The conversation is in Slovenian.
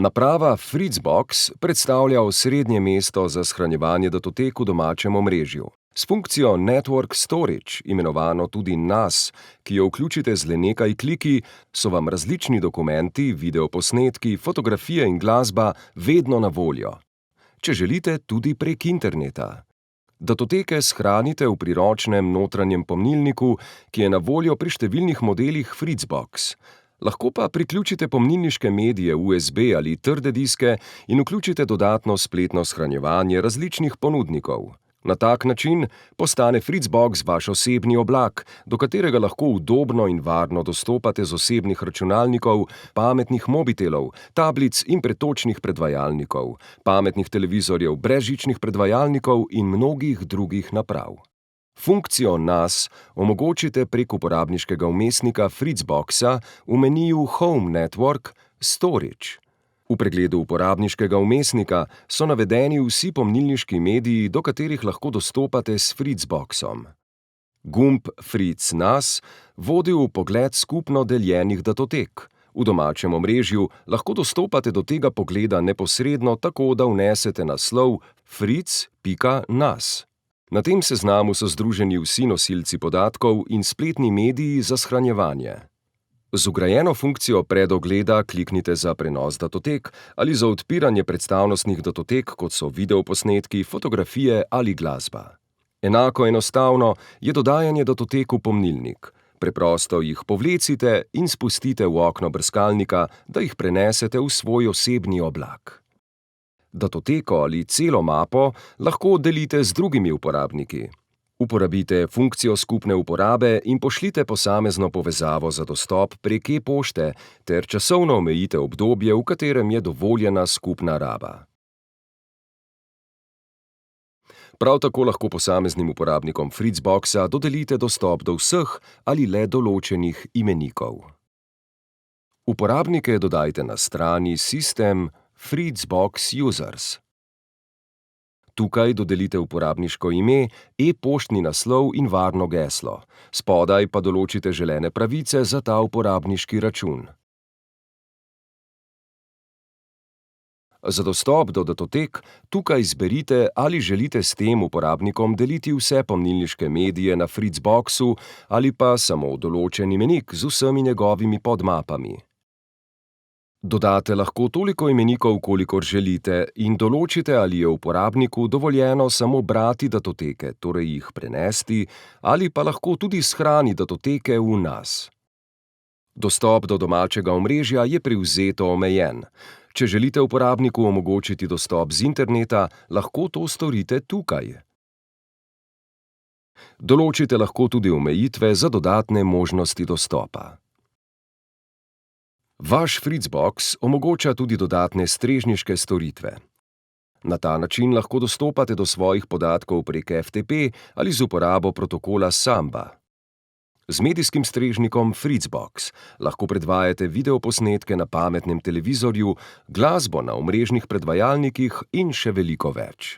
Naprava Fritzbox predstavlja osrednje mesto za shranjevanje datotek v domačem omrežju. S funkcijo Network Storage, imenovano tudi NAS, ki jo vključite z le nekaj kliki, so vam različni dokumenti, videoposnetki, fotografije in glasba vedno na voljo. Če želite, tudi prek interneta. Datoteke shranite v priročnem notranjem pomnilniku, ki je na voljo pri številnih modelih Fritzbox. Lahko pa priključite pomnilniške medije USB ali trde diske in vključite dodatno spletno shranjevanje različnih ponudnikov. Na tak način postane Fritzbox vaš osebni oblak, do katerega lahko udobno in varno dostopate z osebnih računalnikov, pametnih mobitelov, tablic in pretočnih predvajalnikov, pametnih televizorjev, brezžičnih predvajalnikov in mnogih drugih naprav. Funkcijo NAS omogočite prek uporabniškega vmesnika Fritzboxa v meniju Home Network Storage. V pregledu uporabniškega vmesnika so navedeni vsi pomnilniški mediji, do katerih lahko dostopate s Fritzboxom. Gumb Fritz NAS vodi v pogled skupno deljenih datotek. V domačem omrežju lahko dostopate do tega pogleda neposredno tako, da vnesete naslov fritz.nas. Na tem seznamu so združeni vsi nosilci podatkov in spletni mediji za shranjevanje. Z vgrajeno funkcijo predogleda kliknite za prenos datotek ali za odpiranje predstavnostnih datotek, kot so videoposnetki, fotografije ali glasba. Enako enostavno je dodajanje datotek v pomnilnik. Preprosto jih povlecite in spustite v okno brskalnika, da jih prenesete v svoj osebni oblak. Datoteko ali celo mapo lahko delite z drugimi uporabniki. Uporabite funkcijo skupne uporabe in pošljite posamezno povezavo za dostop prek e-pošte ter časovno omejite obdobje, v katerem je dovoljena skupna raba. Prav tako lahko posameznim uporabnikom Fritzboxa dodelite dostop do vseh ali le določenih imenikov. Uporabnike dodajte na strani System Fritzbox Users. Tukaj dodelite uporabniško ime, e-poštni naslov in varno geslo. Spodaj pa določite želene pravice za ta uporabniški račun. Za dostop do datotek tukaj izberite, ali želite s tem uporabnikom deliti vse pomnilniške medije na Fritzboxu ali pa samo določen imenik z vsemi njegovimi podmapami. Dodate lahko toliko imenikov, kolikor želite, in določite, ali je uporabniku dovoljeno samo brati datoteke, torej jih prenesti, ali pa lahko tudi shrani datoteke v NAS. Dostop do domačega omrežja je privzeto omejen. Če želite uporabniku omogočiti dostop z interneta, lahko to storite tukaj. Določite lahko tudi omejitve za dodatne možnosti dostopa. Vaš Fritzbox omogoča tudi dodatne strežniške storitve. Na ta način lahko dostopate do svojih podatkov prek FTP ali z uporabo protokola Samba. Z medijskim strežnikom Fritzbox lahko predvajate videoposnetke na pametnem televizorju, glasbo na omrežnih predvajalnikih in še veliko več.